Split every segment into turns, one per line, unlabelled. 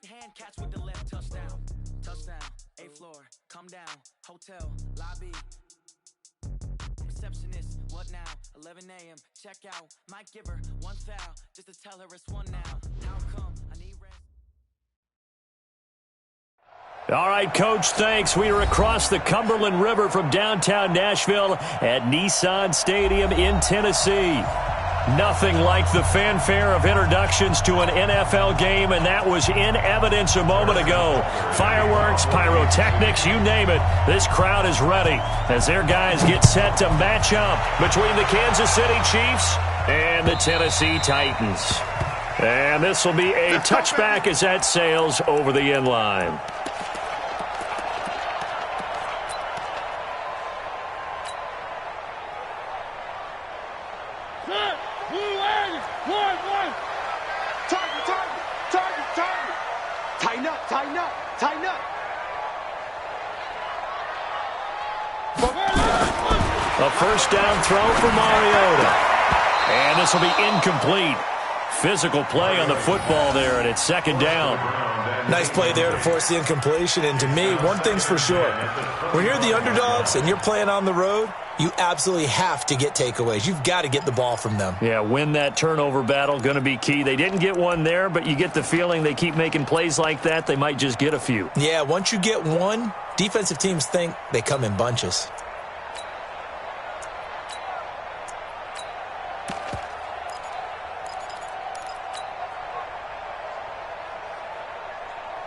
hand catch with the left. Touchdown, touchdown, A floor, come down, hotel, lobby. Receptionist, what now? 11 a.m. Check out. Might give her one foul just to tell her it's one now. How come? I need rest.
All right, Coach, thanks. We are across the Cumberland River from downtown Nashville at Nissan Stadium in Tennessee. Nothing like the fanfare of introductions to an NFL game, and that was in evidence a moment ago. Fireworks, pyrotechnics, you name it. This crowd is ready as their guys get set to match up between the Kansas City Chiefs and the Tennessee Titans. And this will be a touchback as that sails over the end line.
Tighten up.
A first down throw for Mariota. And this will be incomplete. Physical play on the football there, and it's second down.
Nice play there to force the incompletion. And to me, one thing's for sure. When you're the underdogs and you're playing on the road, you absolutely have to get takeaways. You've got to get the ball from them.
Yeah, win that turnover battle, going to be key. They didn't get one there, but you get the feeling they keep making plays like that, they might just get a few.
Yeah, once you get one, defensive teams think they come in bunches.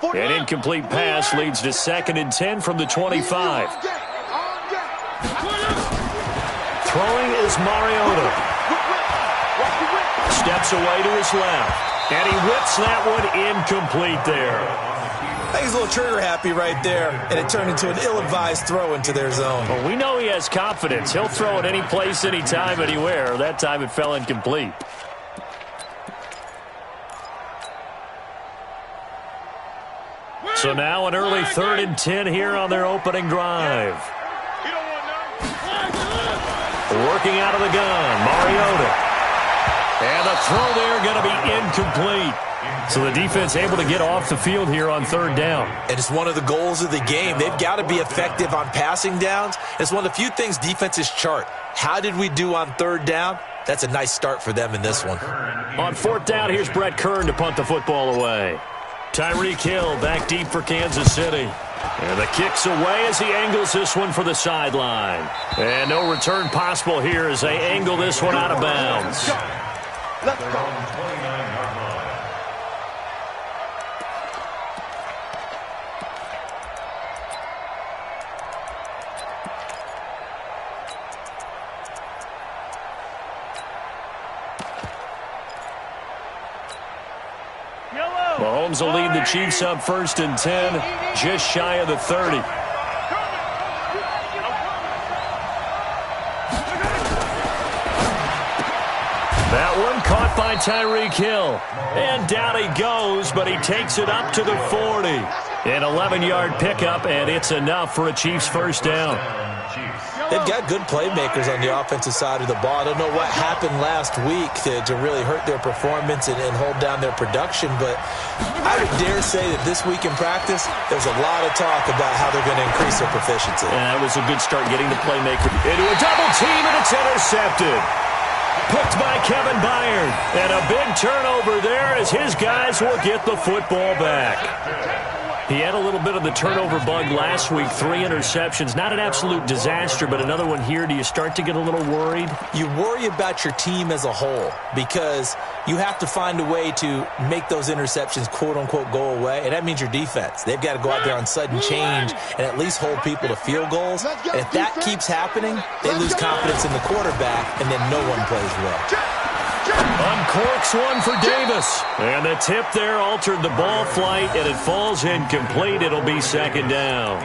An incomplete pass leads to 2nd and 10 from the 25. Throwing is Mariota. Steps away to his left. And he whips that one incomplete there.
I think he's a little trigger happy right there, and it turned into an ill-advised throw into their zone.
Well, we know he has confidence. He'll throw it any place, anytime, anywhere. That time it fell incomplete. So now an early 3rd and 10 here on their opening drive. Working out of the gun, Mariota. And the throw there going to be incomplete. So the defense able to get off the field here on 3rd down.
And it's one of the goals of the game. They've got to be effective on passing downs. It's one of the few things defenses chart. How did we do on 3rd down? That's a nice start for them in this one.
On 4th down, here's Brett Kern to punt the football away. Tyreek Hill back deep for Kansas City. And the kick's away as he angles this one for the sideline. And no return possible here as they angle this one out of bounds.
Let's go.
Mahomes will lead the Chiefs up 1st and 10, just shy of the 30. That one caught by Tyreek Hill. And down he goes, but he takes it up to the 40. An 11-yard pickup, and it's enough for a Chiefs first down.
They've got good playmakers on the offensive side of the ball. I don't know what happened last week to really hurt their performance and hold down their production, but I would dare say that this week in practice, there's a lot of talk about how they're going to increase their proficiency.
And that was a good start getting the playmaker into a double team, and it's intercepted. Picked by Kevin Byard. And a big turnover there as his guys will get the football back. He had a little bit of the turnover bug last week, 3 interceptions. Not an absolute disaster, but another one here. Do you start to get a little worried?
You worry about your team as a whole because you have to find a way to make those interceptions, quote-unquote, go away, and that means your defense. They've got to go out there on sudden change and at least hold people to field goals. And if that keeps happening, they lose confidence in the quarterback, and then no one plays well.
Uncorks one for Davis. And the tip there altered the ball flight, and it falls incomplete. It'll be 2nd down.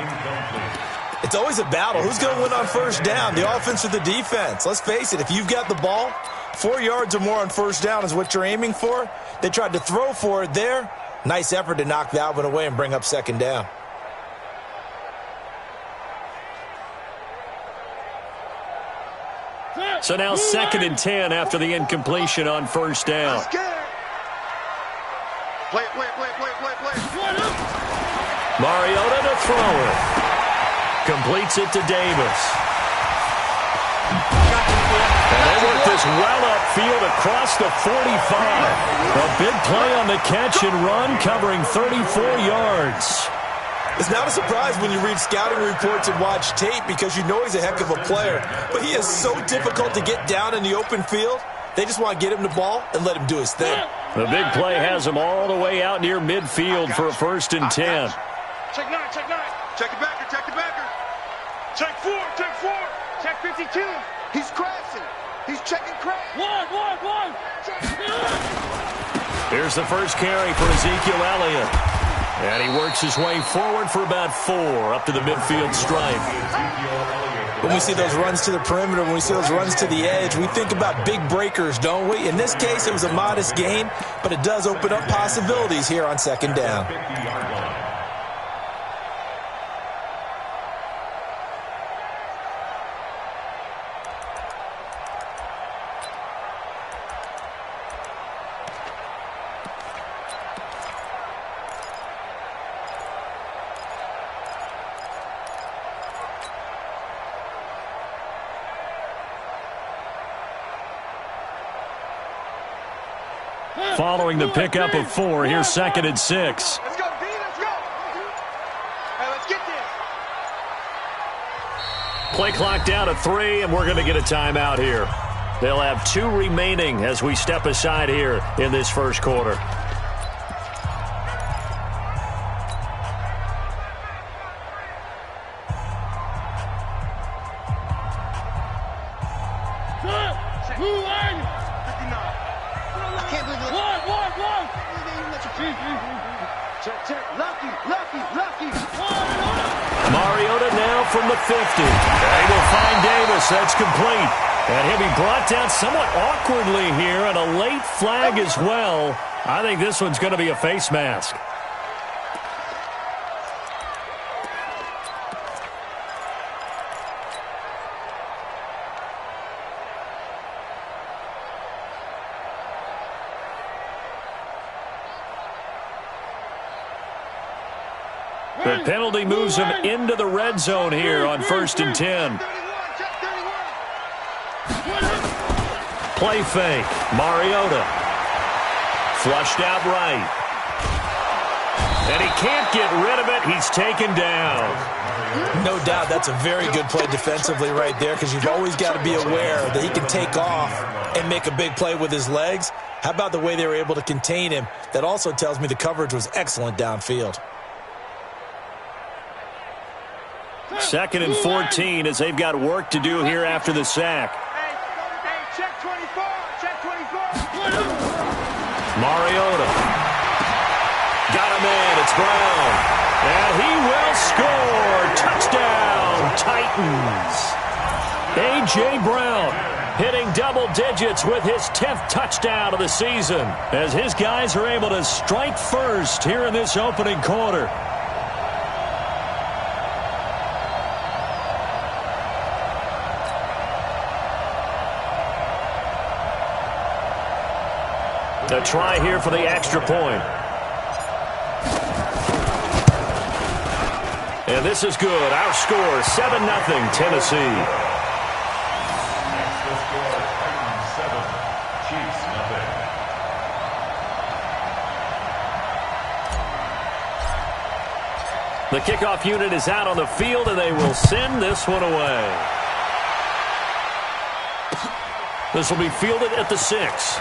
It's always a battle. Who's going to win on 1st down, the offense or the defense? Let's face it, if you've got the ball, 4 yards or more on 1st down is what you're aiming for. They tried to throw for it there. Nice effort to knock that one away and bring up 2nd down.
So now 2nd and 10 after the incompletion on 1st down.
Play.
Mariota to throw it. Completes it to Davis. And they work this well upfield across the 45. A big play on the catch and run, covering 34 yards.
It's not a surprise when you read scouting reports and watch tape because you know he's a heck of a player. But he is so difficult to get down in the open field. They just want to get him the ball and let him do his thing.
The big play has him all the way out near midfield for a 1st and 10.
Check 9, check 9. Check the backer, check the backer. Check 4, check 4. Check 52. He's crashing. He's checking crash. One.
Here's the first carry for Ezekiel Elliott. And he works his way forward for about 4 up to the midfield stripe.
When we see those runs to the perimeter, when we see those runs to the edge, we think about big breakers, don't we? In this case, it was a modest gain, but it does open up possibilities here on 2nd down.
Following the pickup of 4, here's 2nd and 6.
Let's go, D, let's go. Hey, let's get this.
Play clock down to 3, and we're going to get a timeout here. They'll have 2 remaining as we step aside here in this first quarter.
Lucky.
Mariota now from the 50. They will find Davis. That's complete. And he'll be brought down somewhat awkwardly here, and a late flag as well. I think this one's going to be a face mask. The penalty moves him into the red zone here on 1st and 10. Play fake. Mariota. Flushed out right. And he can't get rid of it. He's taken down.
No doubt that's a very good play defensively right there because you've always got to be aware that he can take off and make a big play with his legs. How about the way they were able to contain him? That also tells me the coverage was excellent downfield.
2nd and 14 as they've got work to do here after the sack.
Hey, check 24. Check 24.
Mariota. Got him in. It's Brown. And he will score. Touchdown, Titans. A.J. Brown hitting double digits with his 10th touchdown of the season as his guys are able to strike first here in this opening quarter. A try here for the extra point. And this is good. Our score, 7-0 Tennessee. The kickoff unit is out on the field, and they will send this one away. This will be fielded at the 6.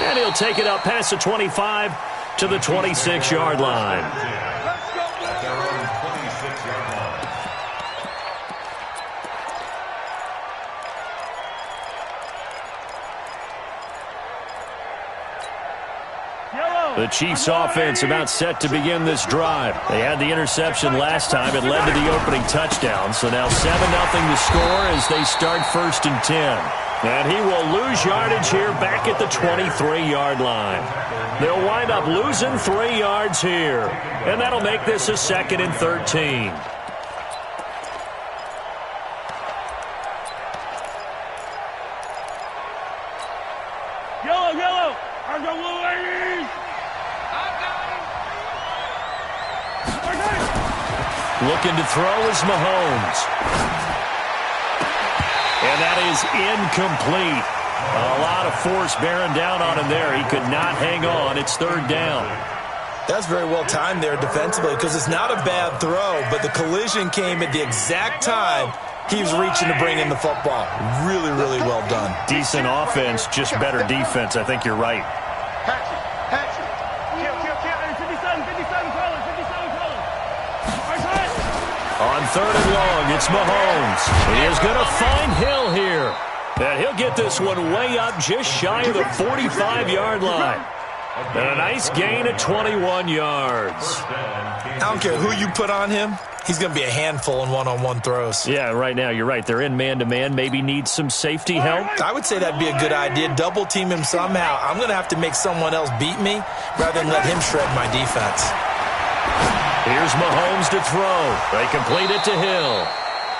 And he'll take it up past the 25 to the 26-yard line. The Chiefs offense about set to begin this drive. They had the interception last time. It led to the opening touchdown. So now 7-0 the score as they start 1st and 10. And he will lose yardage here back at the 23-yard line. They'll wind up losing 3 yards here. And that'll make this a 2nd and 13.
Yellow. I got blue ladies.
Looking to throw is Mahomes. And that is incomplete. A lot of force bearing down on him there. He could not hang on. It's third down.
That's very well timed there defensively because it's not a bad throw, but the collision came at the exact time he was reaching to bring in the football. Really, really well done.
Decent offense, just better defense. I think you're right. On third and long, it's Mahomes. He is going to find Hill here. And he'll get this one way up just shy of the 45-yard line. And a nice gain at 21 yards.
I don't care who you put on him. He's going to be a handful in one-on-one throws.
Yeah, right now, you're right. They're in man-to-man. Maybe need some safety help.
I would say that'd be a good idea. Double team him somehow. I'm going to have to make someone else beat me rather than let him shred my defense.
Here's Mahomes to throw. They complete it to Hill.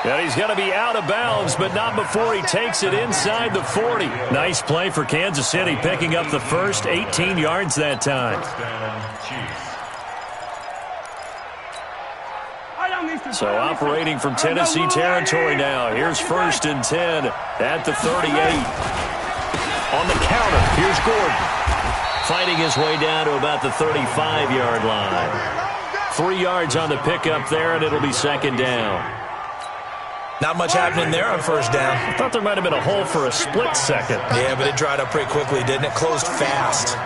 And he's going to be out of bounds, but not before he takes it inside the 40. Nice play for Kansas City, picking up the first 18 yards that time. So operating from Tennessee territory now. Here's first and 10 at the 38. On the counter, here's Gordon. Fighting his way down to about the 35-yard line. 3 yards on the pickup there, and it'll be second down.
Not much happening there on first down.
I thought there might have been a hole for a split second.
Yeah, but it dried up pretty quickly, didn't it? Closed fast.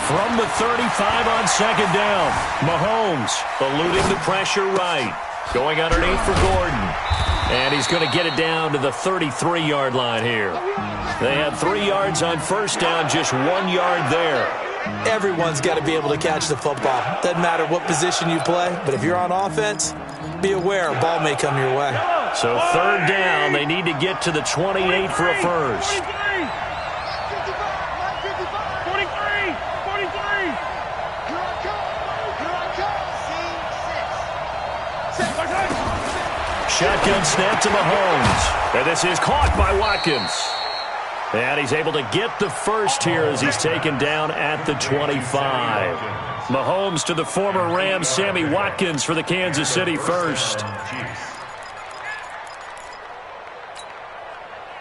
From the 35 on second down, Mahomes eluding the pressure right. Going underneath for Gordon. And he's going to get it down to the 33-yard line here. They had 3 yards on first down, just 1 yard there.
Everyone's got to be able to catch the football. Doesn't matter what position you play, but if you're on offense, be aware a ball may come your way.
So third down, they need to get to the 28 for a first. Shotgun snap to Mahomes. And this is caught by Watkins. And he's able to get the first here as he's taken down at the 25. Mahomes to the former Ram, Sammy Watkins for the Kansas City first.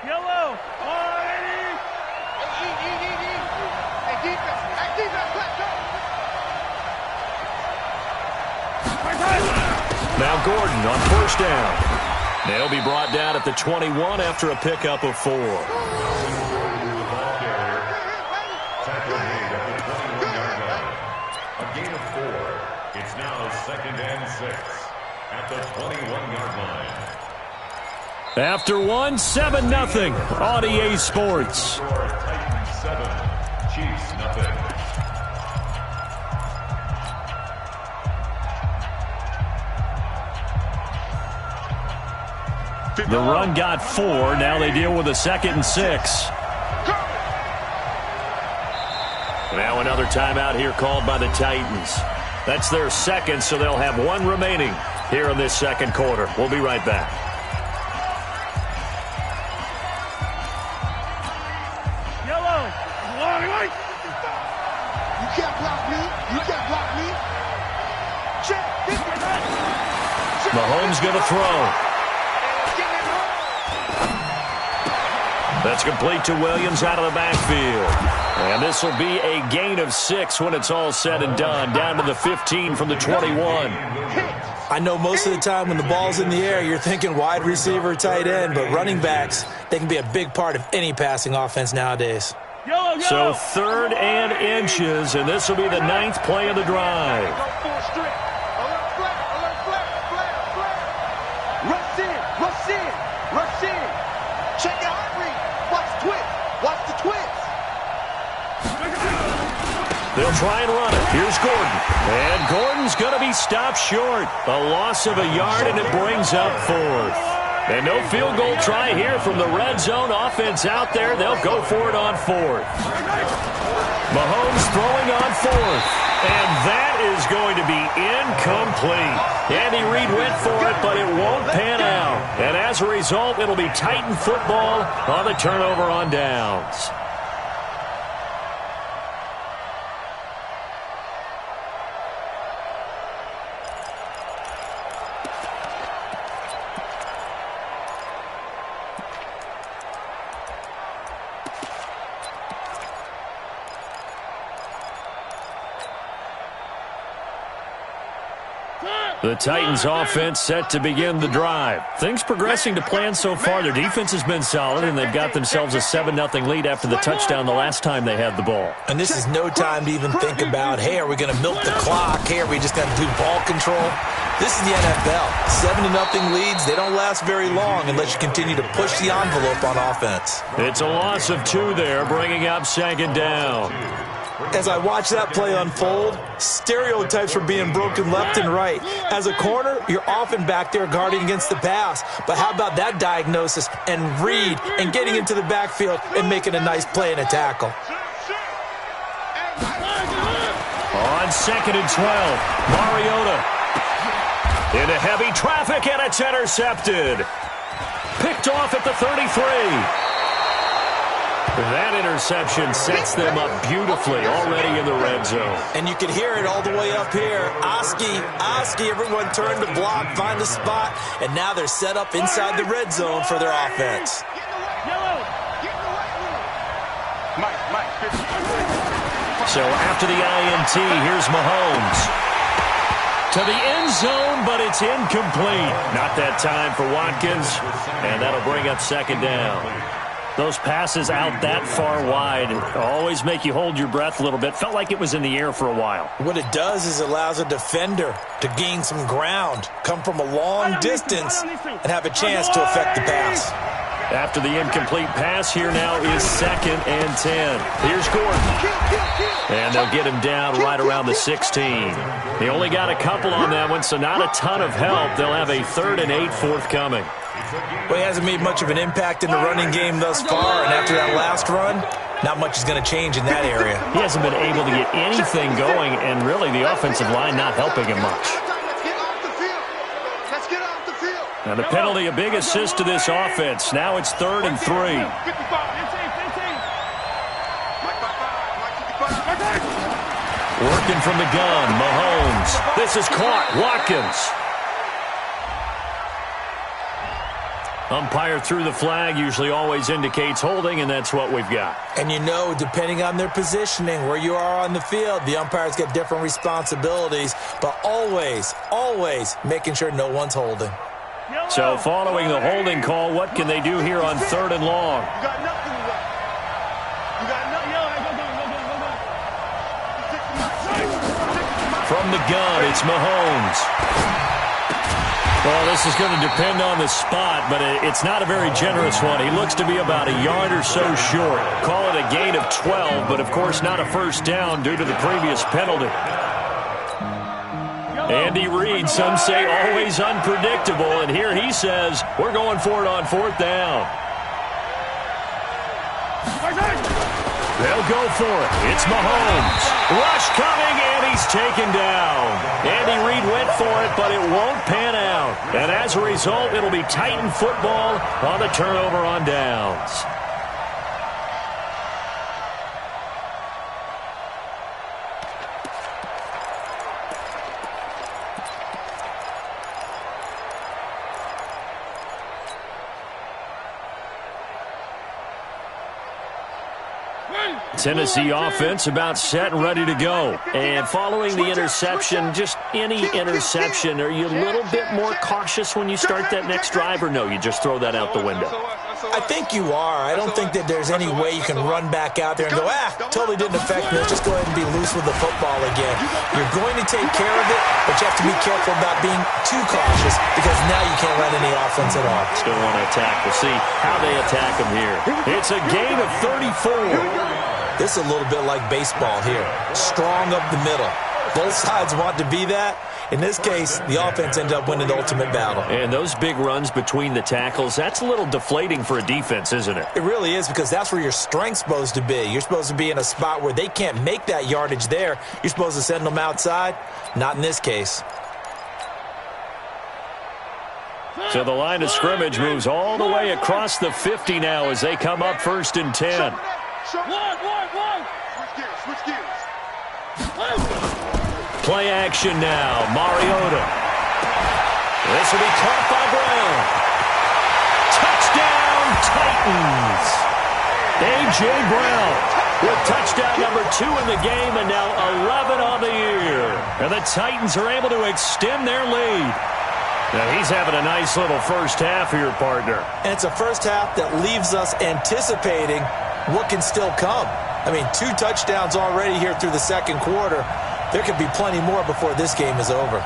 Yellow.
Now Gordon on first down. They'll be brought down at the 21 after a pickup of 4.
A gain of 4. It's now second and 6 at the 21-yard line.
After 1, 7-0 on EA Sports.
Titans 7, Chiefs nothing.
The run got 4. Now they deal with a 2nd and 6. Now another timeout here called by the Titans. That's their second, so they'll have 1 remaining here in this second quarter. We'll be right back.
Yellow.
You can't block me. You can't block me. Check.
Mahomes going to throw. That's complete to Williams out of the backfield. And this will be a gain of 6 when it's all said and done. Down to the 15 from the 21.
I know most of the time when the ball's in the air, you're thinking wide receiver, tight end, but running backs, they can be a big part of any passing offense nowadays.
So 3rd and inches, and this will be the 9th play of the drive.
Rush in. Check your heart rate. Watch the twist.
They'll try and run it. Here's Gordon. And Gordon's going to be stopped short. A loss of a yard, and it brings up 4th. And no field goal try here from the red zone offense out there. They'll go for it on 4th. Mahomes throwing on 4th. And that is going to be incomplete. Andy Reid went for it, but it won't pan out. And as a result, it'll be Titan football on the turnover on downs. The Titans offense set to begin the drive. Things progressing to plan so far. Their defense has been solid, and they've got themselves a 7-0 lead after the touchdown the last time they had the ball.
And this is no time to even think about, hey, are we going to milk the clock? Hey, are we just going to do ball control? This is the NFL. 7-0 leads, they don't last very long unless you continue to push the envelope on offense.
It's a loss of 2 there, bringing up 2nd down.
As I watch that play unfold, stereotypes are being broken left and right. As a corner, you're often back there guarding against the pass. But how about that diagnosis and read and getting into the backfield and making a nice play and a tackle?
On 2nd and 12, Mariota into heavy traffic, and it's intercepted. Picked off at the 33. That interception sets them up beautifully already in the red zone.
And you can hear it all the way up here. Oski, everyone turned to block, find a spot, and now they're set up inside the red zone for their offense.
So after the INT, here's Mahomes. To the end zone, but it's incomplete. Not that time for Watkins, and that'll bring up 2nd down. Those passes out that far wide always make you hold your breath a little bit. Felt like it was in the air for a while.
What it does is it allows a defender to gain some ground, come from a long distance, and have a chance to affect the pass.
After the incomplete pass, here now is 2nd and 10. Here's Gordon. And they'll get him down right around the 16. They only got a couple on that one, so not a ton of help. They'll have a 3rd and 8 forthcoming.
Well, he hasn't made much of an impact in the running game thus far, and after that last run, not much is going to change in that area.
He hasn't been able to get anything going, and really the offensive line not helping him much. Now the penalty, a big assist to this offense. Now it's 3rd and 3. Working from the gun, Mahomes. This is caught, Watkins. Umpire threw the flag, usually always indicates holding, and that's what we've got.
And you know, depending on their positioning, where you are on the field, the umpires get different responsibilities, but always making sure no one's holding.
So following the holding call, what can they do here on 3rd and long? From the gun, it's Mahomes. Well, this is going to depend on the spot, but it's not a very generous one. He looks to be about a yard or so short. Call it a gain of 12, but of course not a first down due to the previous penalty. Andy Reid, some say always unpredictable, and here he says, we're going for it on 4th down. They'll go for it. It's Mahomes. Rush coming, and he's taken down. Andy Reid went for it, but it won't pan out. And as a result, it'll be Titan football on the turnover on downs. Tennessee offense about set and ready to go. And following the interception, just any interception, are you a little bit more cautious when you start that next drive, or no, you just throw that out the window?
I think you are. I don't think that there's any way you can run back out there and go, totally didn't affect me. Let's just go ahead and be loose with the football again. You're going to take care of it, but you have to be careful about being too cautious because now you can't run any offense at all.
Still want to attack. We'll see how they attack them here. It's a gain of 34.
This is a little bit like baseball here. Strong up the middle. Both sides want to be that. In this case, the offense ended up winning the ultimate battle.
And those big runs between the tackles, that's a little deflating for a defense, isn't it?
It really is, because that's where your strength's supposed to be. You're supposed to be in a spot where they can't make that yardage there. You're supposed to send them outside. Not in this case.
So the line of scrimmage moves all the way across the 50 now as they come up 1st and 10.
Switch gears.
Play action now. Mariota. This will be caught by Brown. Touchdown, Titans. A.J. Brown with touchdown number 2 in the game, and now 11 on the year. And the Titans are able to extend their lead. Now, he's having a nice little first half here, partner.
And it's a first half that leaves us anticipating what can still come. I mean, 2 touchdowns already here through the second quarter. There could be plenty more before this game is over.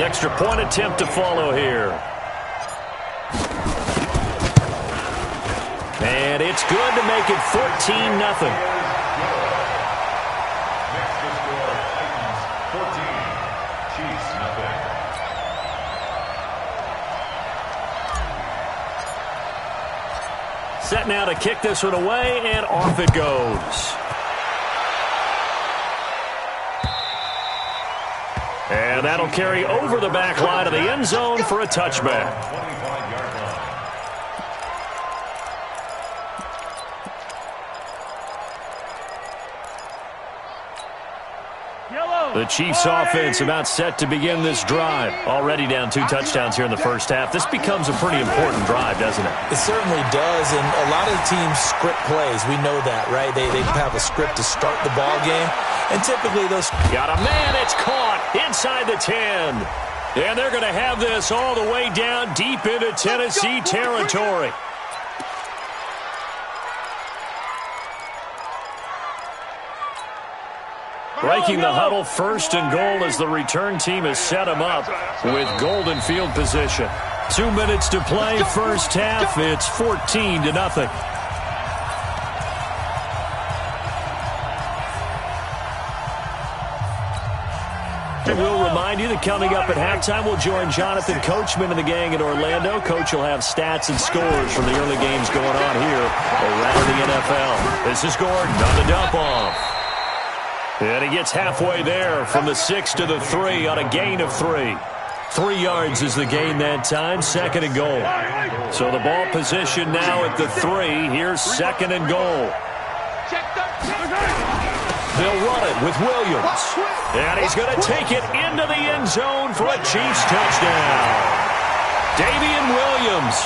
Extra point attempt to follow here. And it's good to make it 14-0. Set now to kick this one away, and off it goes. And that'll carry over the back line of the end zone for a touchback. The Chiefs offense about set to begin this drive. Already down 2 touchdowns here in the first half. This becomes a pretty important drive, doesn't it?
It certainly does, and a lot of the teams script plays. We know that, right? They have a script to start the ball game, and typically those...
Got a man, it's caught inside the 10. And they're going to have this all the way down deep into Tennessee territory. Breaking the huddle, 1st and goal as the return team has set them up with golden field position. 2 minutes to play, first half. It's 14-0. And we'll remind you that coming up at halftime, we'll join Jonathan Coachman and the gang in Orlando. Coach will have stats and scores from the early games going on here around the NFL. This is Gordon on the dump-off. And he gets halfway there from the 6 to the 3 on a gain of 3. 3 yards is the gain that time, 2nd and goal. So the ball position now at the 3. Here's 2nd and goal. They'll run it with Williams. And he's going to take it into the end zone for a Chiefs touchdown. Damian Williams,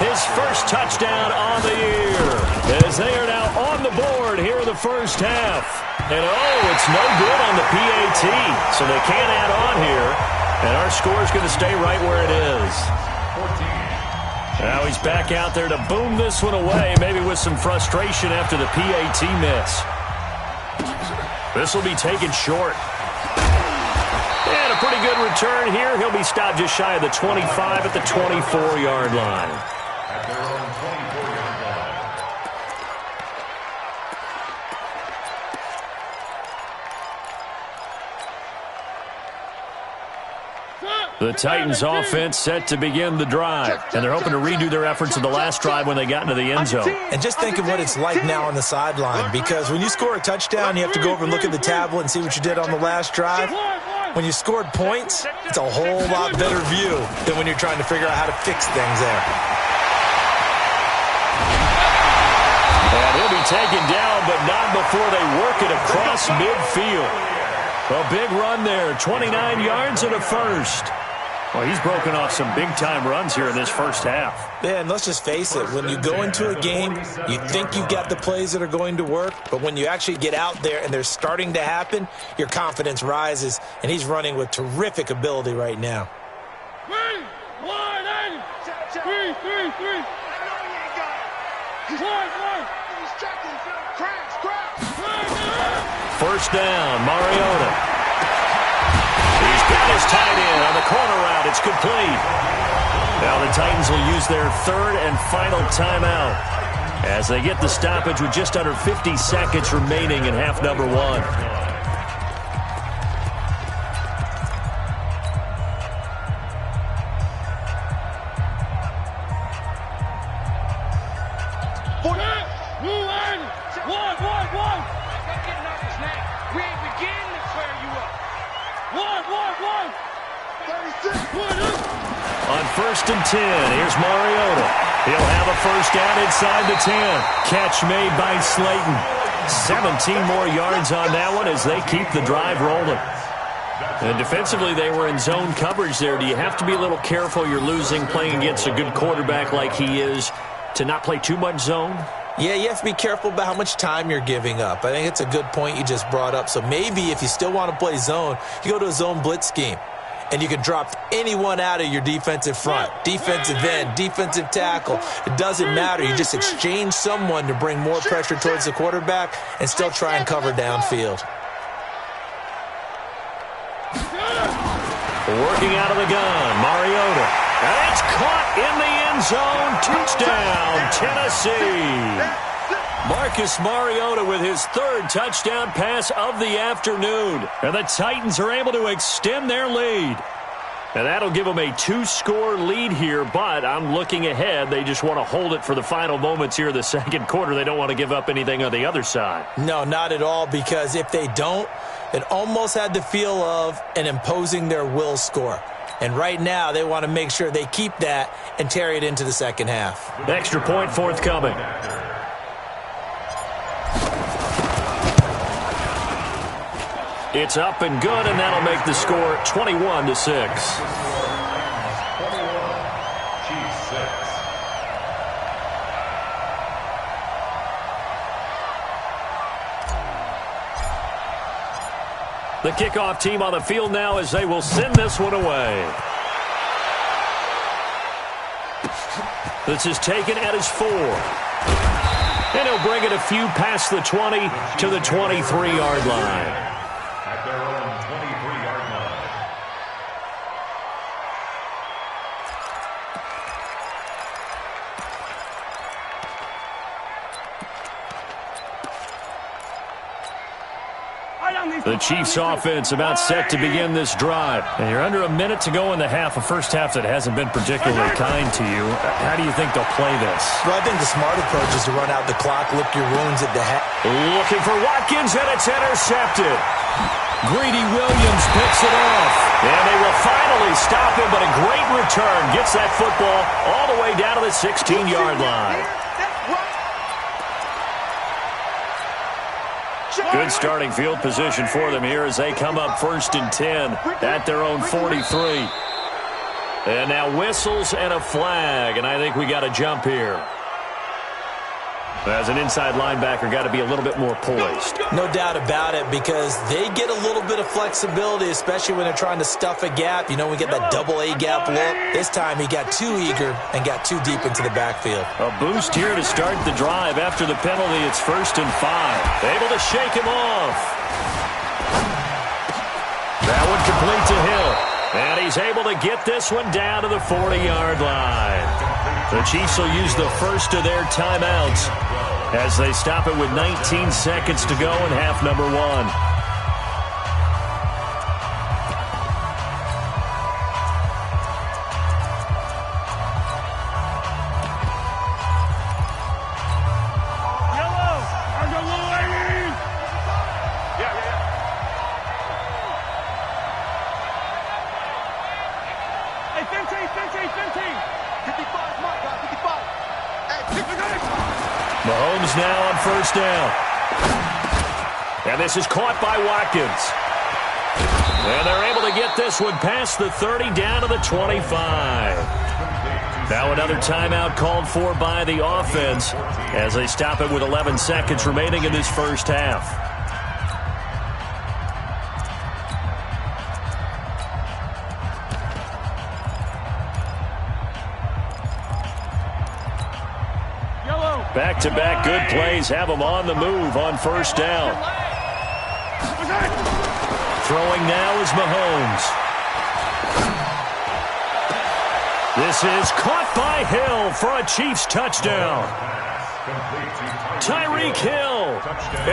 his first touchdown on the year, as they are now on the board here in the first half. And, it's no good on the PAT, so they can't add on here. And our score is going to stay right where it is. Now he's back out there to boom this one away, maybe with some frustration after the PAT miss. This will be taken short. And a pretty good return here. He'll be stopped just shy of the 25 at the 24-yard line.
At their own 24-yard line.
The Titans offense set to begin the drive, and they're hoping to redo their efforts in the last drive when they got into the end zone.
And just think of what it's like now on the sideline, because when you score a touchdown, you have to go over and look at the tablet and see what you did on the last drive. When you scored points, it's a whole lot better view than when you're trying to figure out how to fix things there.
And he'll be taken down, but not before they work it across midfield. A big run there, 29 yards and a first. Well, he's broken off some big-time runs here in this first half.
Yeah, and let's just face it. When you go into a game, you think you've got the plays that are going to work, but when you actually get out there and they're starting to happen, your confidence rises, and he's running with terrific ability right now.
3, 1, 3, 3, 3.
First down, Mariota. He's got his tight end on the corner route. It's complete. Now the Titans will use their 3rd and final timeout as they get the stoppage with just under 50 seconds remaining in half number 1. On 1st and 10, here's Mariota. He'll have a first down inside the 10. Catch made by Slayton. 17 more yards on that one as they keep the drive rolling. And defensively, they were in zone coverage there. Do you have to be a little careful you're losing playing against a good quarterback like he is to not play too much zone?
Yeah, you have to be careful about how much time you're giving up. I think it's a good point you just brought up. So maybe if you still want to play zone, you go to a zone blitz scheme. And you can drop anyone out of your defensive front, defensive end, defensive tackle. It doesn't matter. You just exchange someone to bring more pressure towards the quarterback and still try and cover downfield.
Working out of the gun, Mariota. And it's caught in the end zone. Touchdown, Tennessee. Marcus Mariota with his third touchdown pass of the afternoon. And the Titans are able to extend their lead. And that'll give them a 2-score lead here, but I'm looking ahead. They just want to hold it for the final moments here in the second quarter. They don't want to give up anything on the other side.
No, not at all, because if they don't, it almost had the feel of an imposing their will score. And right now, they want to make sure they keep that and carry it into the second half.
Extra point forthcoming. It's up and good, and that'll make the score 21-6. The kickoff team on the field now as they will send this one away. This is taken at his 4. And he'll bring it a few past the 20 to the 23-yard line.
At their own 23-yard line.
The Chiefs offense about set to begin this drive. And you're under a minute to go in the half, a first half that hasn't been particularly kind to you. How do you think they'll play this?
Well, I think the smart approach is to run out the clock, lick your wounds at the half.
Looking for Watkins, and it's intercepted. Greedy Williams picks it off. And they will finally stop him, but a great return gets that football all the way down to the 16-yard line. Good starting field position for them here as they come up 1st and 10 at their own 43. And now whistles and a flag, and I think we got a jump here. As an inside linebacker, got to be a little bit more poised.
No doubt about it, because they get a little bit of flexibility, especially when they're trying to stuff a gap. You know, we get that double A gap look. This time he got too eager and got too deep into the backfield.
A boost here to start the drive. After the penalty, it's 1st and 5. Able to shake him off. That one complete to Hill. And he's able to get this one down to the 40-yard line. The Chiefs will use the first of their timeouts as they stop it with 19 seconds to go in half number 1. Mahomes now on 1st down. And this is caught by Watkins. And they're able to get this one past the 30 down to the 25. Now another timeout called for by the offense as they stop it with 11 seconds remaining in this first half. Back-to-back good plays have them on the move on 1st down. Throwing now is Mahomes. This is caught by Hill for a Chiefs touchdown. Tyreek Hill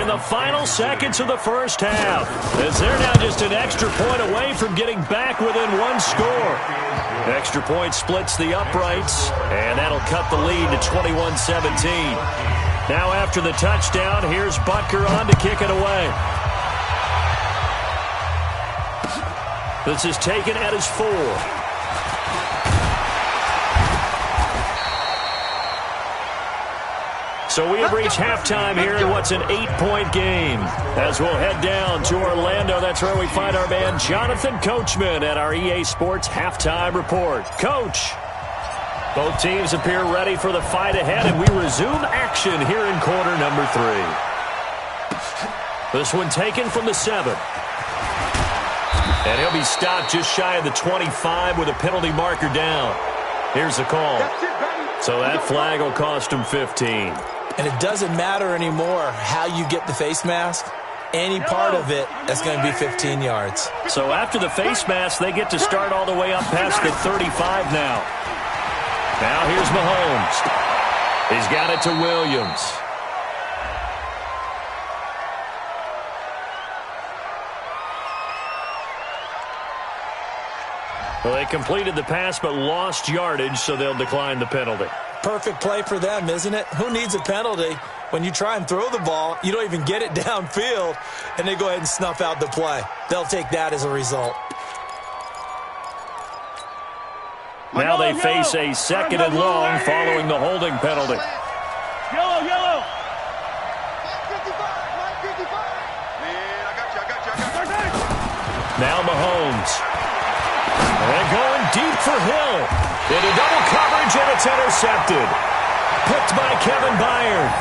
in the final seconds of the first half, as they're now just an extra point away from getting back within 1 score. Extra point splits the uprights, and that'll cut the lead to 21-17. Now after the touchdown, here's Butker on to kick it away. This is taken at his 4. So we have reached halftime here in what's an 8-point game. As we'll head down to Orlando, that's where we find our man Jonathan Coachman at our EA Sports Halftime Report. Coach. Both teams appear ready for the fight ahead, and we resume action here in quarter number 3. This one taken from the 7. And he'll be stopped just shy of the 25 with a penalty marker down. Here's the call. So that flag will cost him 15.
And it doesn't matter anymore how you get the face mask. Any part of it, that's going to be 15 yards.
So after the face mask, they get to start all the way up past the 35 now. Now here's Mahomes. He's got it to Williams. Well, they completed the pass but lost yardage, so they'll decline the penalty.
Perfect play for them, isn't it? Who needs a penalty? When you try and throw the ball, you don't even get it downfield, and they go ahead and snuff out the play. They'll take that as a result.
Now they face a 2nd and long following the holding penalty.
Yellow. 55. Man, I got you.
Now Mahomes. And going deep for Hill. Into double coverage, and it's intercepted. Picked by Kevin Byard.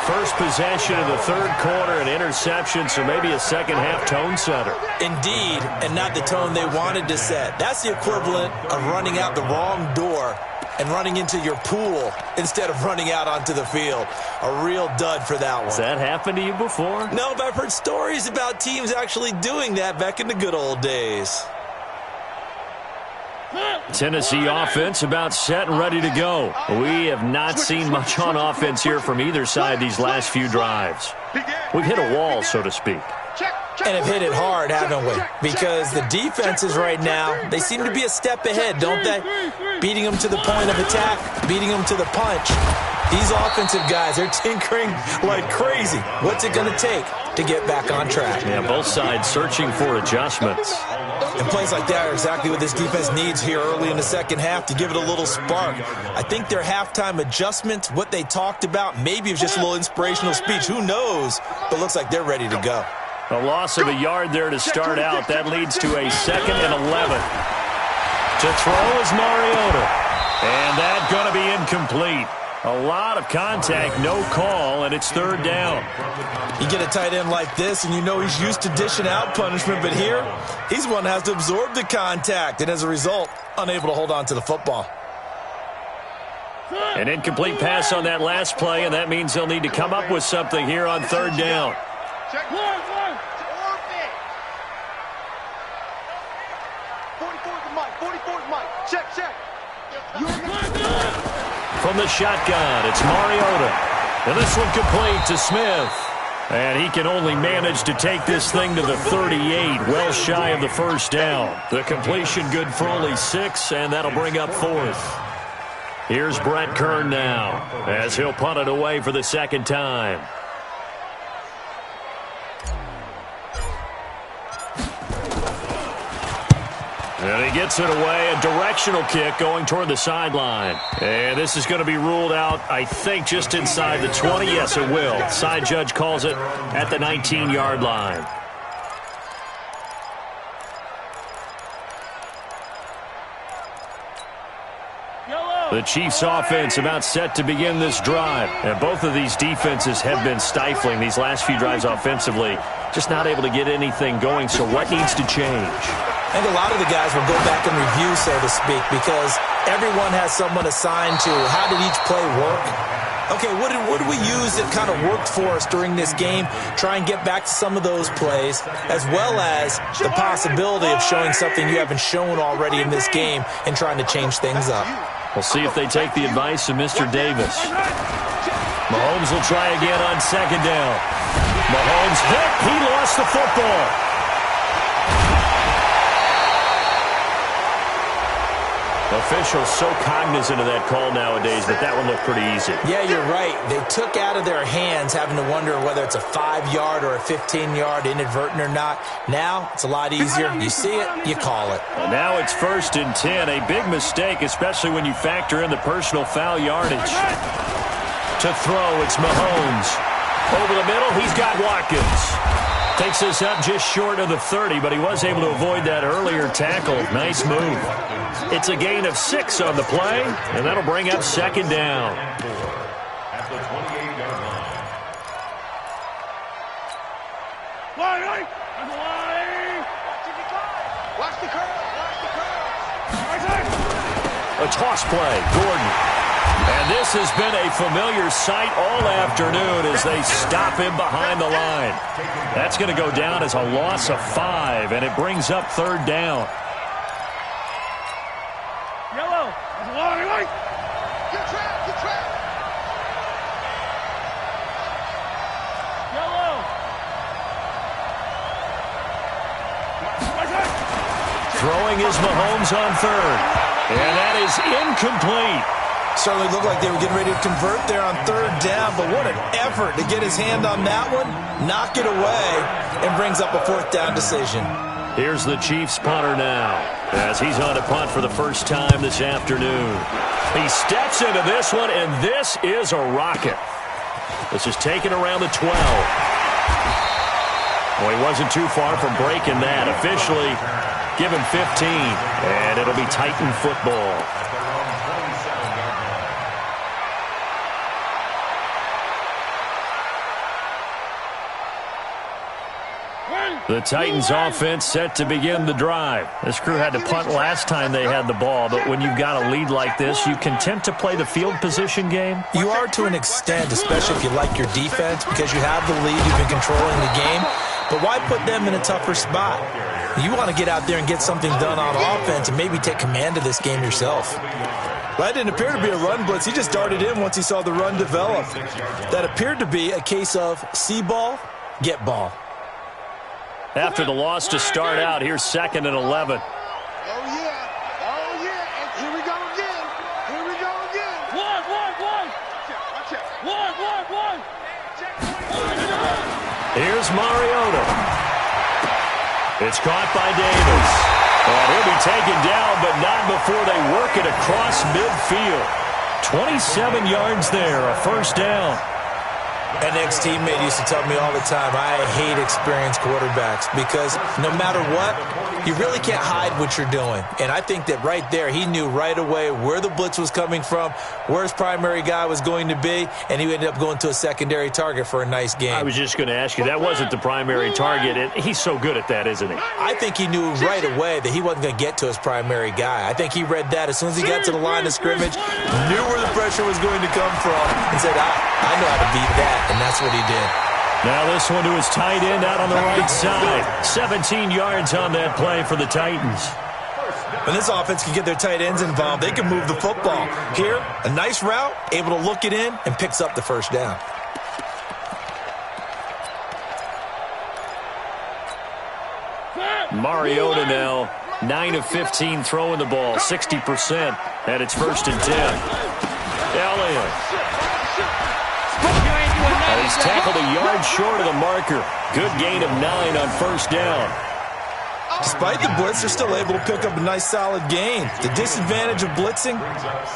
First possession of the 3rd quarter, an interception, so maybe a second-half tone setter.
Indeed, and not the tone they wanted to set. That's the equivalent of running out the wrong door and running into your pool instead of running out onto the field. A real dud for that one.
Has that happened to you before?
No, but I've heard stories about teams actually doing that back in the good old days.
Tennessee offense about set and ready to go. We have not seen much on offense here from either side these last few drives. We've hit a wall, so to speak.
And have hit it hard, haven't we? Because the defenses right now, they seem to be a step ahead, don't they? Beating them to the point of attack, beating them to the punch. These offensive guys, they're tinkering like crazy. What's it going to take to get back on track?
Yeah, both sides searching for adjustments.
And plays like that are exactly what this defense needs here early in the second half to give it a little spark. I think their halftime adjustments, what they talked about, maybe it was just a little inspirational speech. Who knows? But looks like they're ready to go.
A loss of a yard there to start out. That leads to a 2nd and 11. To throw is Mariota. And that's going to be incomplete. A lot of contact, no call, and it's 3rd down.
You get a tight end like this, and you know he's used to dishing out punishment, but here, he's one that has to absorb the contact, and as a result, unable to hold on to the football.
An incomplete pass on that last play, and that means they'll need to come up with something here on 3rd down.
Check. 44's Mike. Check.
From the shotgun, it's Mariota. And this one complete to Smith. And he can only manage to take this thing to the 38, well shy of the 1st down. The completion good for only 6, and that'll bring up 4th. Here's Brett Kern now, as he'll punt it away for the 2nd time. And he gets it away, a directional kick going toward the sideline. And this is going to be ruled out, I think, just inside the 20. Yes, it will. Side judge calls it at the 19-yard line. The Chiefs offense about set to begin this drive. And both of these defenses have been stifling these last few drives offensively. Just not able to get anything going, so what needs to change?
I think a lot of the guys will go back and review, so to speak, because everyone has someone assigned to how did each play work. Okay, what did we use that kind of worked for us during this game? Try and get back to some of those plays, as well as the possibility of showing something you haven't shown already in this game and trying to change things up.
We'll see if they take the advice of Mr. Davis. Mahomes will try again on 2nd down. Mahomes hit. He lost the football. Officials so cognizant of that call nowadays, but that one looked pretty easy.
Yeah, you're right. They took out of their hands having to wonder whether it's a 5-yard or a 15-yard, inadvertent or not. Now, it's a lot easier. You see it, you call it.
And now it's 1st and 10. A big mistake, especially when you factor in the personal foul yardage. To throw, it's Mahomes. Over the middle, he's got Watkins. Takes us up just short of the 30, but he was able to avoid that earlier tackle. Nice move. It's a gain of 6 on the play, and that'll bring up second down.
At the 28-yard line.
Watch the curve. Watch the curve.
A toss play, Gordon. And this has been a familiar sight all afternoon as they stop him behind the line. That's going to go down as a loss of 5, and it brings up third down.
Yellow.
Get trapped. Get trapped.
Yellow.
Throwing is Mahomes on third. And that is incomplete.
Certainly looked like they were getting ready to convert there on third down, but what an effort to get his hand on that one, knock it away, and brings up a fourth down decision.
Here's the Chiefs punter now as he's on to punt for the first time this afternoon. He steps into this one, and this is a rocket. This is taken around the 12. Well, he wasn't too far from breaking that. Officially, give him 15, and it'll be Titan football. The Titans offense set to begin the drive. This crew had to punt last time they had the ball, but when you've got a lead like this, you content to play the field position game?
You are to an extent, especially if you like your defense, because you have the lead, you've been controlling the game. But why put them in a tougher spot? You want to get out there and get something done on offense and maybe take command of this game yourself. That didn't appear to be a run blitz. He just darted in once he saw the run develop. That appeared to be a case of see ball, get ball.
After the loss to start out, here's 2nd and 11.
Oh, yeah. Oh, yeah. And here we go again. Here we go again.
One.
Watch out.
One.
Here's Mariota. It's caught by Davis. And he'll be taken down, but not before they work it across midfield. 27 yards there, a first down.
An ex-teammate used to tell me all the time, I hate experienced quarterbacks because no matter what, you really can't hide what you're doing. And I think that right there, he knew right away where the blitz was coming from, where his primary guy was going to be, and he ended up going to a secondary target for a nice game.
I was just going to ask you, that wasn't the primary target, and he's so good at that, isn't he?
I think he knew right away that he wasn't going to get to his primary guy. I think he read that as soon as he got to the line of scrimmage, knew where the pressure was going to come from, and said, I know how to beat that. And that's what he did.
Now this one to his tight end out on the right side. 17 yards on that play for the Titans.
When this offense can get their tight ends involved, they can move the football. Here, a nice route, able to look it in, and picks up the first down.
Mariota now, 9 of 15 throwing the ball, 60%. And it's 1st and 10. Elliott. And he's tackled a yard short of the marker. Good gain of 9 on first down.
Despite the blitz, they're still able to pick up a nice solid gain. The disadvantage of blitzing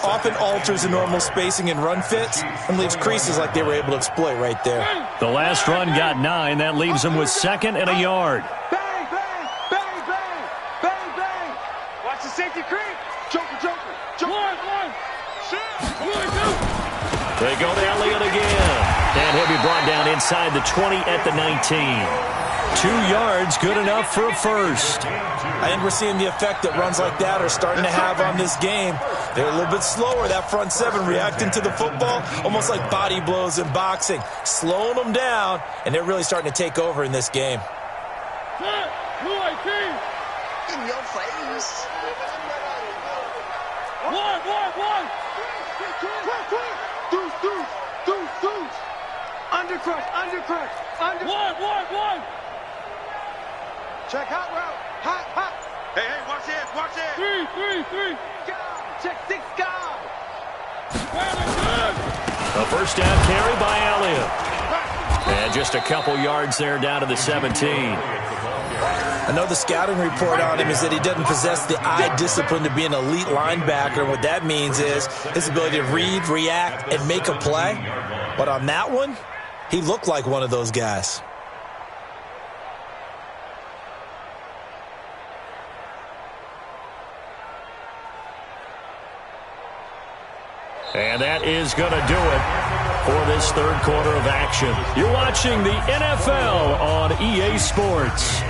often alters the normal spacing and run fits and leaves creases like they were able to exploit right there.
The last run got 9. That leaves them with 2nd and a yard.
Bang, bang, bang, bang, bang, bang. Watch the safety creep. Joker.
One.
They go to Elliott again. And he'll be brought down inside the 20 at the 19. 2 yards, good enough for a first.
I think we're seeing the effect that runs like that are starting to have on this game. They're a little bit slower, that front seven, reacting to the football, almost like body blows in boxing, slowing them down, and they're really starting to take over in this game.
In your face.
One.
Deuce. Undercrush.
One.
Check hot route. Hot.
Hey, watch this. 3.
Check 6 guard.
A first down carry by Elliott. And just a couple yards there down to the 17.
I know the scouting report on him is that he doesn't possess the eye discipline to be an elite linebacker. What that means is his ability to read, react, and make a play. But on that one, he looked like one of those guys.
And that is going to do it for this third quarter of action. You're watching the NFL on EA Sports.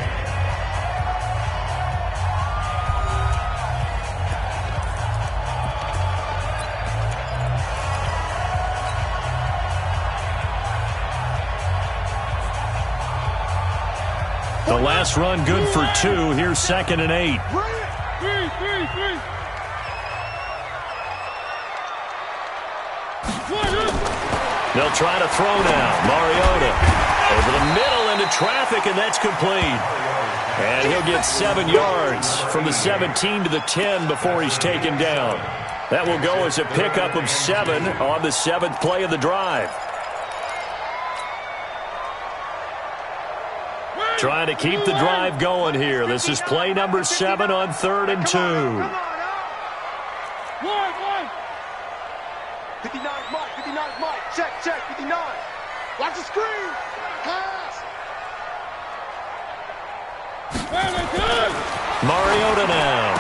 The last run good for 2. Here's 2nd and 8. They'll try to throw now. Mariota over the middle into traffic, and that's complete. And he'll get 7 yards from the 17 to the 10 before he's taken down. That will go as a pickup of 7 on the 7th play of the drive. Trying to keep the drive going here. This is play number 7 on 3rd and 2.
59's Mike, 59's Mike. Check, 59. Watch the screen. Pass.
Mariota now.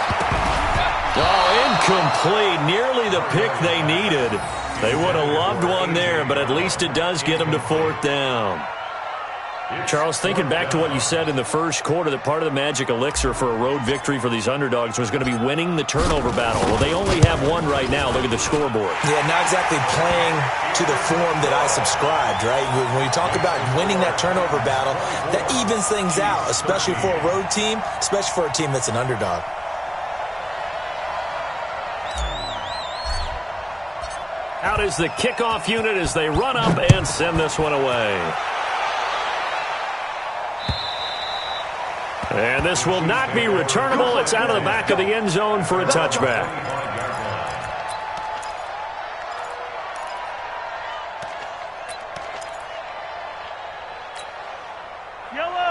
Oh, incomplete. Nearly the pick they needed. They would have loved one there, but at least it does get them to 4th down. Charles, thinking back to what you said in the first quarter, that part of the magic elixir for a road victory for these underdogs was going to be winning the turnover battle. Well, they only have one right now. Look at the scoreboard.
Yeah, not exactly playing to the form that I subscribed, right? When you talk about winning that turnover battle, that evens things out, especially for a road team, especially for a team that's an underdog.
Out is the kickoff unit as they run up and send this one away. And this will not be returnable. It's out of the back of the end zone for a touchback.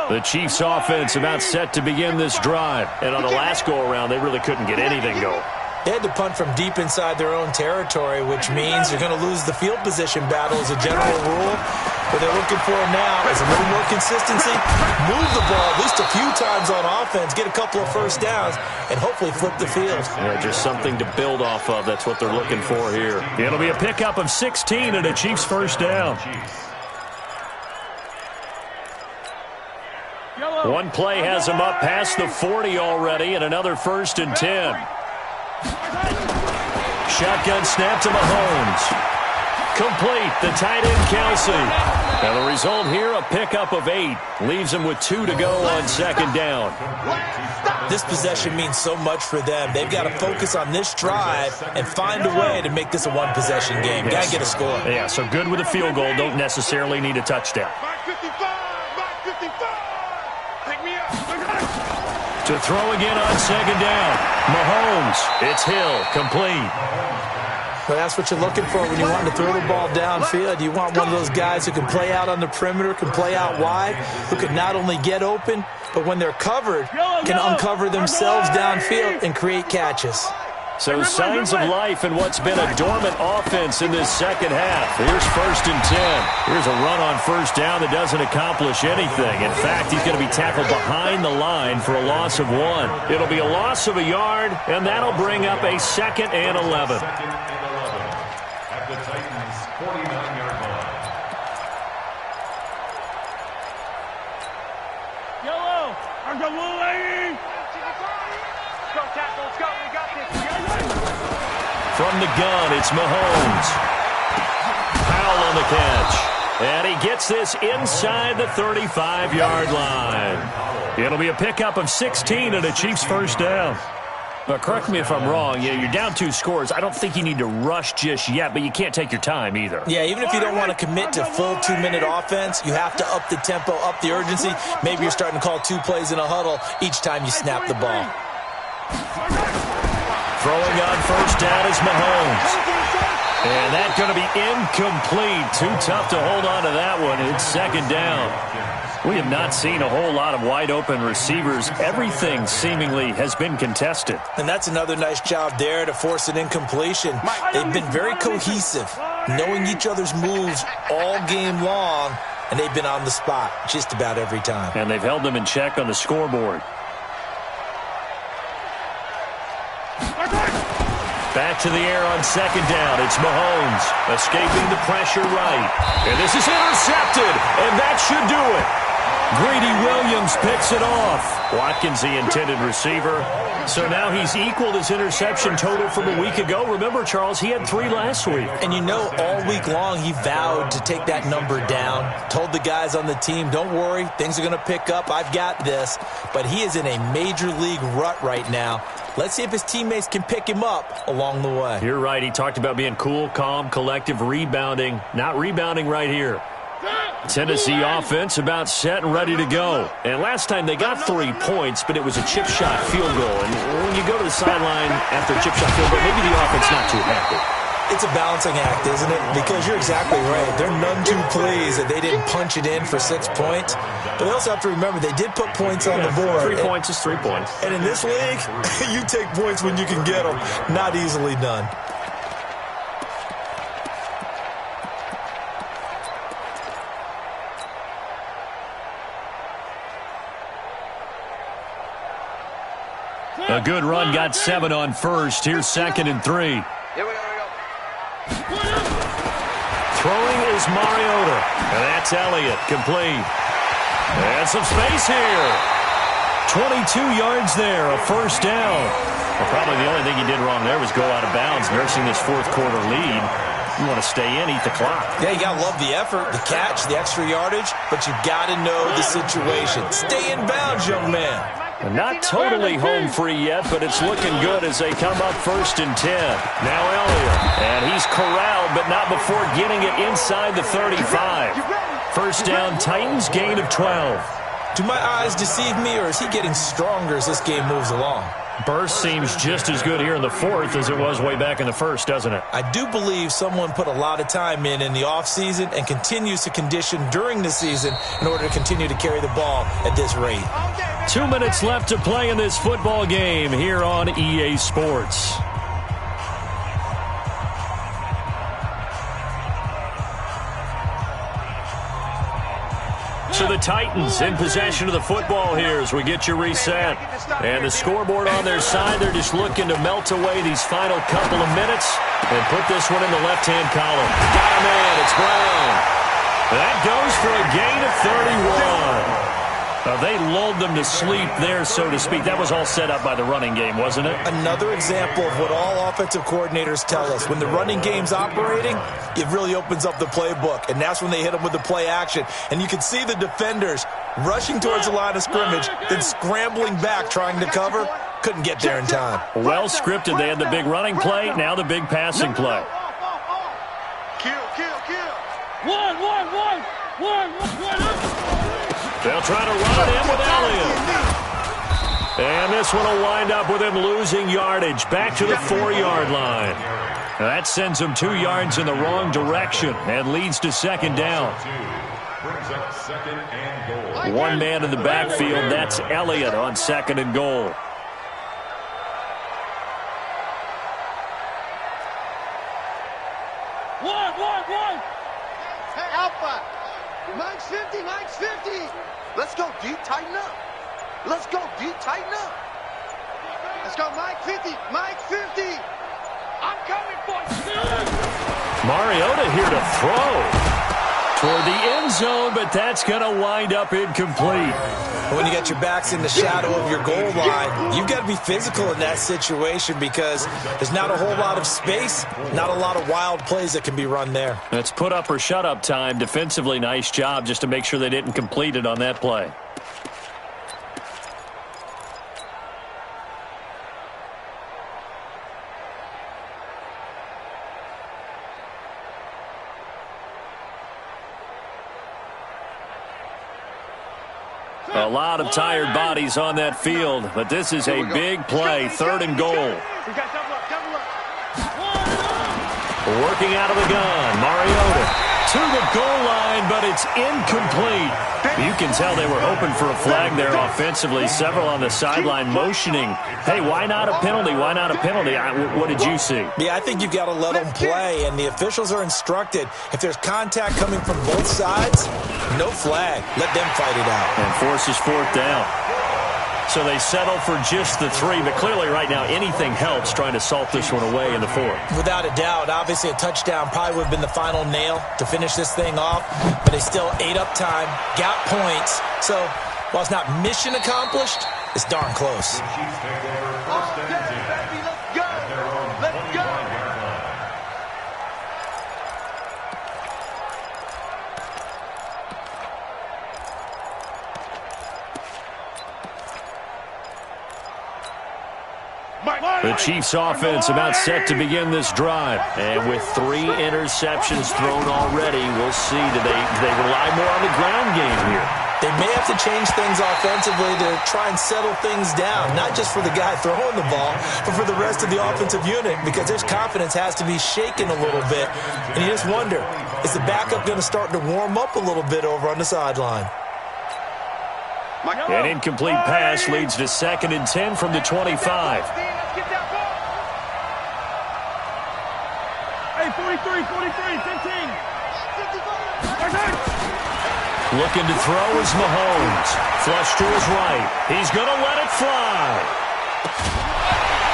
The Chiefs' offense about set to begin this drive. And on the last go-around, they really couldn't get anything going.
They had to punt from deep inside their own territory, which means you're going to lose the field position battle as a general rule. What they're looking for now is a little more consistency, move the ball at least a few times on offense, get a couple of first downs, and hopefully flip the field.
Yeah, just something to build off of. That's what they're looking for here. It'll be a pickup of 16 and a Chiefs first down. One play has him up past the 40 already, and another 1st and 10. Shotgun snap to Mahomes. Complete, the tight end Kelsey. Now the result here, a pickup of 8. Leaves him with 2 to go on 2nd down.
This possession means so much for them. They've got to focus on this drive and find a way to make this a one-possession game.
Yes.
Got to get a score.
Yeah, so good with a field goal. Don't necessarily need a touchdown. To throw again on 2nd down. Mahomes, it's Hill, complete.
Well, that's what you're looking for when you want to throw the ball downfield. You want one of those guys who can play out on the perimeter, can play out wide, who can not only get open, but when they're covered, can uncover themselves downfield and create catches.
So signs of life in what's been a dormant offense in this second half. Here's 1st and 10. Here's a run on 1st down that doesn't accomplish anything. In fact, he's going to be tackled behind the line for a loss of 1. It'll be a loss of a yard, and that'll bring up a 2nd and 11.
At the Titans' 49-yard line.
Yellow, I'm the blue lady. Go, tackle, let's go. We got this.
From the gun, it's Mahomes. Powell on the catch. And he gets this inside the 35-yard line. It'll be a pickup of 16 and a Chiefs first down. But correct me if I'm wrong. Yeah, you're down 2 scores. I don't think you need to rush just yet, but you can't take your time either.
Yeah, even if you don't want to commit to full 2-minute offense, you have to up the tempo, up the urgency. Maybe you're starting to call 2 plays in a huddle each time you snap the ball.
Throwing on 1st down is Mahomes. And that's going to be incomplete. Too tough to hold on to that one. It's 2nd down. We have not seen a whole lot of wide-open receivers. Everything seemingly has been contested.
And that's another nice job there to force an incompletion. They've been very cohesive, knowing each other's moves all game long, and they've been on the spot just about every time.
And they've held them in check on the scoreboard. Back to the air on second down. It's Mahomes escaping the pressure right. And this is intercepted, and that should do it. Greedy Williams picks it off. Watkins, the intended receiver. So now he's equaled his interception total from a week ago. Remember, Charles, he had 3 last week.
And you know, all week long he vowed to take that number down. Told the guys on the team, don't worry, things are going to pick up. I've got this. But he is in a major league rut right now. Let's see if his teammates can pick him up along the way.
You're right. He talked about being cool, calm, collective, rebounding. Not rebounding right here. Tennessee offense about set and ready to go. And last time they got 3 points, but it was a chip shot field goal. And when you go to the sideline after a chip shot field goal, maybe the offense not too happy.
It's a balancing act, isn't it? Because you're exactly right. They're none too pleased that they didn't punch it in for 6 points. But they also have to remember they did put points on the board.
3 points is 3 points.
And in this league, you take points when you can get them. Not easily done.
A good run, got 7 on first. Here's 2nd and 3.
Here we go.
Throwing is Mariota. And that's Elliott, complete. And some space here. 22 yards there, a first down. Well, probably the only thing he did wrong there was go out of bounds, nursing this fourth-quarter lead. You want to stay in, eat the clock.
Yeah, you got to love the effort, the catch, the extra yardage, but you got to know the situation. Stay in bounds, young man.
Not totally home free yet, but it's looking good as they come up 1st and 10. Now Elliott, and he's corralled, but not before getting it inside the 35. First down, Titans, gain of 12.
Do my eyes deceive me, or is he getting stronger as this game moves along?
Burst seems just as good here in the 4th as it was way back in the 1st, doesn't it?
I do believe someone put a lot of time in the offseason and continues to condition during the season in order to continue to carry the ball at this rate.
2 minutes left to play in this football game here on EA Sports. So the Titans in possession of the football here as we get you reset. And the scoreboard on their side, they're just looking to melt away these final couple of minutes and put this one in the left-hand column. Got him in. It's Brown. That goes for a gain of 31. They lulled them to sleep there, so to speak. That was all set up by the running game, wasn't it?
Another example of what all offensive coordinators tell us. When the running game's operating, it really opens up the playbook, and that's when they hit them with the play action. And you can see the defenders rushing towards the line of scrimmage, then scrambling back trying to cover. Couldn't get there in time.
Well scripted. They had the big running play, now the big passing play.
Kill.
One.
They'll try to run it in with Elliott. And this one will wind up with him losing yardage back to the 4-yard line. That sends him 2 yards in the wrong direction and leads to 2nd down.
Brings up 2nd and goal.
One man in the backfield. That's Elliott on 2nd and goal.
One.
Hey, Alpha. Mike's 50. Let's go, D. Tighten up. Let's go, Mike 50. I'm coming for you.
Mariota here to throw toward the end zone, but that's going to wind up incomplete.
When you got your backs in the shadow of your goal line, you've got to be physical in that situation because there's not a whole lot of space, not a lot of wild plays that can be run there.
That's put up or shut up time. Defensively, nice job just to make sure they didn't complete it on that play. A lot of tired bodies on that field, but this is a big play. 3rd and goal. Working out of the gun, Mariota to the goal line, but it's incomplete. You can tell they were hoping for a flag there offensively. Several on the sideline motioning. Hey, why not a penalty? Why not a penalty? What did you see?
Yeah, I think you've got to let them play, and the officials are instructed if there's contact coming from both sides, no flag. Let them fight it out.
And forces 4th down. So they settle for just the 3, but clearly right now anything helps trying to salt this one away in the 4th.
Without a doubt, obviously a touchdown probably would have been the final nail to finish this thing off, but they still ate up time, got points. So while it's not mission accomplished, it's darn close.
The Chiefs offense about set to begin this drive. And with 3 interceptions thrown already, we'll see. Do they rely more on the ground game here?
They may have to change things offensively to try and settle things down, not just for the guy throwing the ball, but for the rest of the offensive unit, because his confidence has to be shaken a little bit. And you just wonder, is the backup going to start to warm up a little bit over on the sideline?
An incomplete pass leads to 2nd and 10 from the 25.
Hey, 43, 15.
Looking to throw is Mahomes. Flush to his right. He's going to let it fly.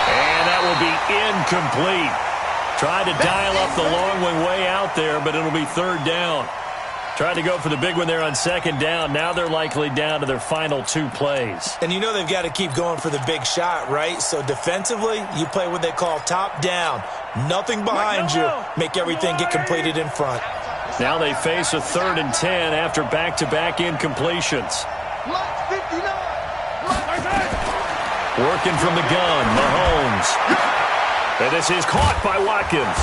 And that will be incomplete. Tried to dial up the long one way out there, but it'll be 3rd down. Tried to go for the big one there on 2nd down. Now they're likely down to their final 2 plays.
And you know they've got to keep going for the big shot, right? So defensively, you play what they call top down. Nothing behind you. Make everything get completed in front.
Now they face a 3rd and 10 after back-to-back incompletions. Working from the gun, Mahomes. And this is caught by Watkins.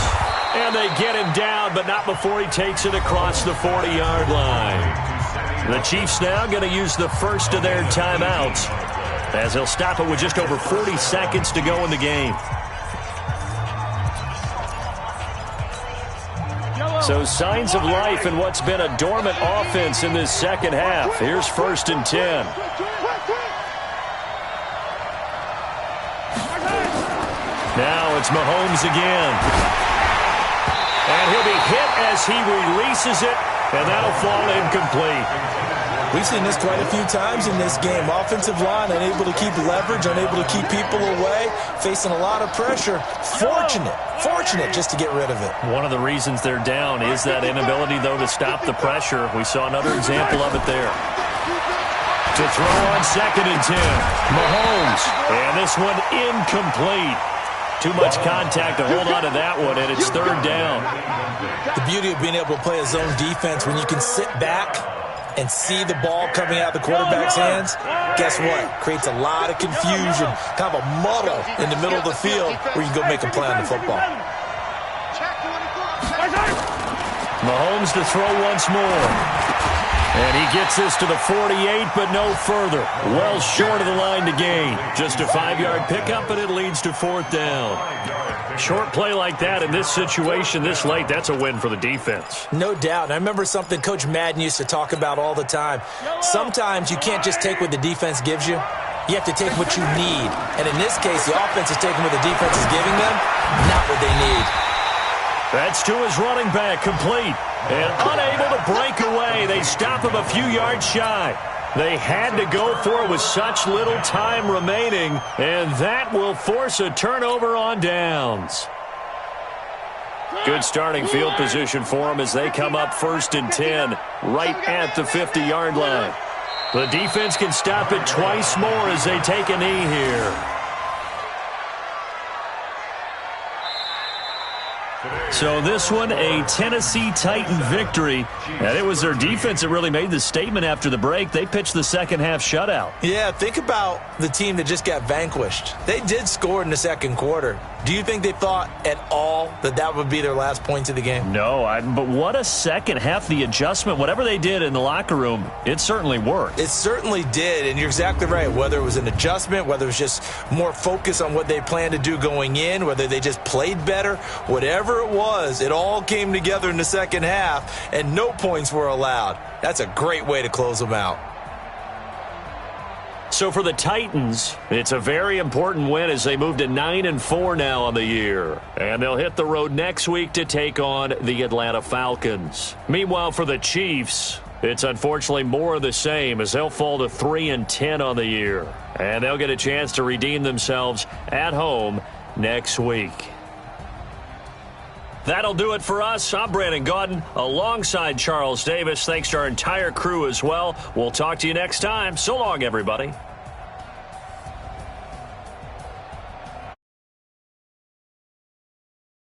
And they get him down, but not before he takes it across the 40-yard line. The Chiefs now going to use the first of their timeouts, as they'll stop it with just over 40 seconds to go in the game. So signs of life in what's been a dormant offense in this second half. Here's 1st and 10. Now it's Mahomes again. And he'll be hit as he releases it, and that'll fall incomplete.
We've seen this quite a few times in this game. Offensive line unable to keep leverage, unable to keep people away, facing a lot of pressure. Fortunate just to get rid of it.
One of the reasons they're down is that inability, though, to stop the pressure. We saw another example of it there. To throw on 2nd and 10, Mahomes. And this one incomplete. Too much contact to hold on to that one, and it's 3rd down.
The beauty of being able to play a zone defense when you can sit back and see the ball coming out of the quarterback's hands, guess what? Creates a lot of confusion, kind of a muddle in the middle of the field where you can go make a play on the football.
Mahomes to throw once more. And he gets this to the 48, but no further. Well short of the line to gain. Just a 5-yard pickup, and it leads to 4th down. Short play like that in this situation this late, that's a win for the defense.
No doubt. And I remember something Coach Madden used to talk about all the time. Sometimes you can't just take what the defense gives you. You have to take what you need. And in this case, the offense is taking what the defense is giving them, not what they need.
That's to his running back, complete. And unable to break away. They stop him a few yards shy. They had to go for it with such little time remaining, and that will force a turnover on downs. Good starting field position for them as they come up 1st and 10, right at the 50-yard line. The defense can stop it twice more as they take a knee here. So this one, a Tennessee Titan victory. And it was their defense that really made the statement after the break. They pitched the second half shutout.
Yeah, think about the team that just got vanquished. They did score in the second quarter. Do you think they thought at all that that would be their last points of the game?
No, but what a second half. The adjustment, whatever they did in the locker room, it certainly worked.
It certainly did, and you're exactly right. Whether it was an adjustment, whether it was just more focus on what they planned to do going in, whether they just played better, whatever it was, it all came together in the second half, and no points were allowed. That's a great way to close them out.
So for the Titans, it's a very important win as they move to 9-4 now on the year. And they'll hit the road next week to take on the Atlanta Falcons. Meanwhile, for the Chiefs, It's unfortunately more of the same as they'll fall to 3-10 on the year. And they'll get a chance to redeem themselves at home next week. That'll do it for us. I'm Brandon Gaudin alongside Charles Davis. Thanks to our entire crew as well. We'll talk to you next time. So long, everybody.